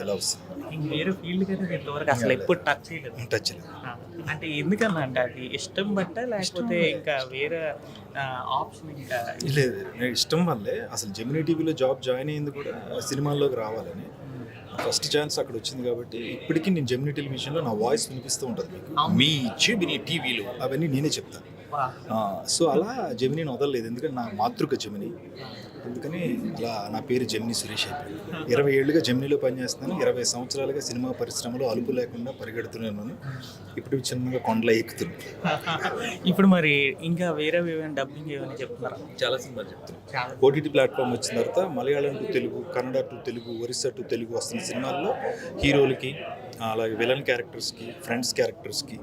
Love cinema. ఇంక వేరే field కదా ఇంతవరకు అసలు ఎప్పుడు టచ్ చేయలేదు. టచ్ లేదు. ఆ, అంటే ఎందుకన్నా అంటే అది ఇష్టం బట్ట లేకపోతే ఇంకా వేరే ఆప్షన్ ఇంకా లేదు, నేను ఇష్టం వల్లే అసలు జెమినీ టీవీలో జాబ్ జాయిన్ అయ్యింది కూడా సినిమాల్లోకి రావాలని. ఫస్ట్ ఛాన్స్ అక్కడ వచ్చింది కాబట్టి ఇప్పటికీ నేను జెమినీ టెలివిజన్లో నా వాయిస్ వినిపిస్తూ ఉంటుంది మీకు. మీ జెమినీ టీవీలో అవన్నీ నేనే చెప్తాను. సో అలా జెమినీని వదలలేదు, ఎందుకంటే నా మాతృక జెమినీ. అందుకని అలా నా పేరు జెమినీ సురేష్ అయిపోయింది. 20 ఏళ్ళుగా జెమినీలో పనిచేస్తున్నాను. 20 సంవత్సరాలుగా సినిమా పరిశ్రమలో అలుపు లేకుండా పరిగెడుతున్నాను. ఇప్పుడు చిన్నగా కొండలో ఎక్కుతున్నాను. ఇప్పుడు మరి ఇంకా వేరే ఏమైనా డబ్బింగ్ ఏమైనా చెప్తున్నారా? చాలా సినిమాలు చెప్తున్నాను. ఓటీటీ ప్లాట్ఫామ్ వచ్చిన తర్వాత Malayalam to Telugu, Kannada to Telugu, Orissa to Telugu వస్తున్న సినిమాల్లో హీరోలకి, అలాగే విలన్ క్యారెక్టర్స్కి, ఫ్రెండ్స్ క్యారెక్టర్స్కి,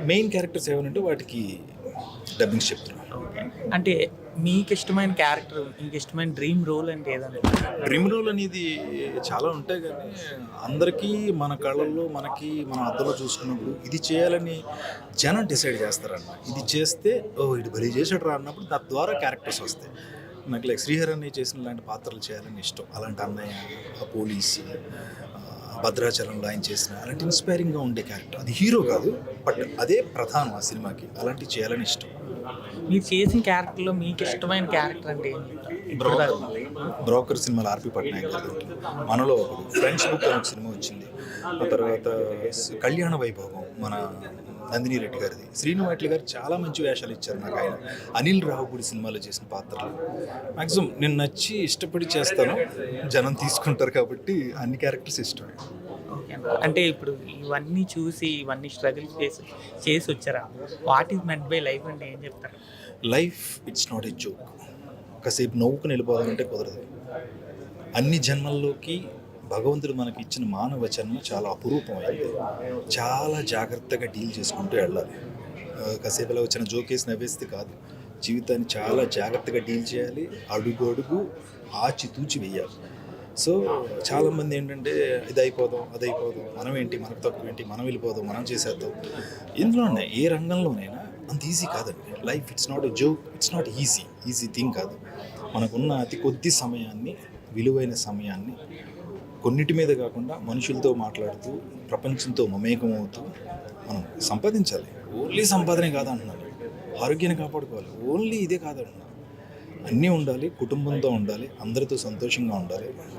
మెయిన్ క్యారెక్టర్స్ ఏమైనా వాటికి డబ్బింగ్స్ చెప్తున్నాను. అంటే మీకు ఇష్టమైన క్యారెక్టర్, మీకు ఇష్టమైన డ్రీమ్ రోల్ అంటే ఏదన్నా? డ్రీమ్ రోల్ అనేది చాలా ఉంటాయి, కానీ అందరికీ మన కళ్ళల్లో మనకి మన అద్దంలో చూసుకున్నప్పుడు ఇది చేయాలని జనం డిసైడ్ చేస్తారన్న. ఇది చేస్తే ఇది బలి చేసాడు రా అన్నప్పుడు దాని ద్వారా క్యారెక్టర్స్ వస్తాయి. నాకు లైక్ శ్రీహరి అన్నయ్య చేసిన లాంటి పాత్రలు చేయాలని ఇష్టం. అలాంటి అన్నయ్య, పోలీసు, భద్రాచలంలో ఆయన చేసిన అలాంటి ఇన్స్పైరింగ్గా ఉండే క్యారెక్టర్. అది హీరో కాదు, బట్ అదే ప్రధానం ఆ సినిమాకి. అలాంటివి చేయాలని ఇష్టం. మీరు చేసిన క్యారెక్టర్లో మీకు ఇష్టమైన క్యారెక్టర్ అంటే ఏంటి? బ్రోకర్ సినిమాలో ఆర్పి పట్నాయక్ గారు ఉంటుంది. మనలో ఒకడు. ఫ్రెండ్స్ బుక్ అని ఒక సినిమా వచ్చింది. ఆ తర్వాత కళ్యాణ వైభవం మన నందిని రెడ్డి గారిది. శ్రీను వైట్ల గారు చాలా మంచి వేషాలు ఇచ్చారు నాకు. ఆయన అనిల్ రావుపూడి సినిమాలో చేసిన పాత్రలు మ్యాక్సిమం నేను నచ్చి ఇష్టపడి చేస్తాను. జనం తీసుకుంటారు కాబట్టి అన్ని క్యారెక్టర్స్ ఇష్టమే. అంటే ఇప్పుడు ఇవన్నీ చూసి ఇవన్నీ స్ట్రగుల్ చేసి వచ్చారా? What is meant by life అంటే ఏం చెప్తారు? Life it's not a joke. కాసేపు నవ్వుకుని వెళ్ళిపోవాలంటే కుదరదు. అన్ని జన్మల్లోకి భగవంతుడు మనకి ఇచ్చిన మానవ జన్మ చాలా అపురూపమైంది. చాలా జాగ్రత్తగా డీల్ చేసుకుంటూ వెళ్ళాలి. కాసేపు ఇలా వచ్చిన జోకేసి నవ్వేస్తే కాదు. జీవితాన్ని చాలా జాగ్రత్తగా డీల్ చేయాలి. అడుగు అడుగు ఆచితూచి వెయ్యాలి. సో చాలామంది ఏంటంటే ఇది అయిపోదాం, అది అయిపోదాం, మనం ఏంటి, మనకు తక్కువ ఏంటి, మనం వెళ్ళిపోదాం, మనం చేసేద్దాం. ఇందులోనే ఏ రంగంలోనైనా అంత ఈజీ కాదండి. Life it's not a joke, it's not easy thing కాదు. మనకున్న అతి కొద్ది సమయాన్ని, విలువైన సమయాన్ని కొన్నిటి మీద కాకుండా మనుషులతో మాట్లాడుతూ, ప్రపంచంతో మమేకం అవుతూ మనం సంపాదించాలి. ఓన్లీ సంపాదనే కాదంటున్నాను. ఆరోగ్యాన్ని కాపాడుకోవాలి. ఓన్లీ ఇదే కాదంటున్నాను. అన్నీ ఉండాలి. కుటుంబంతో ఉండాలి. అందరితో సంతోషంగా ఉండాలి.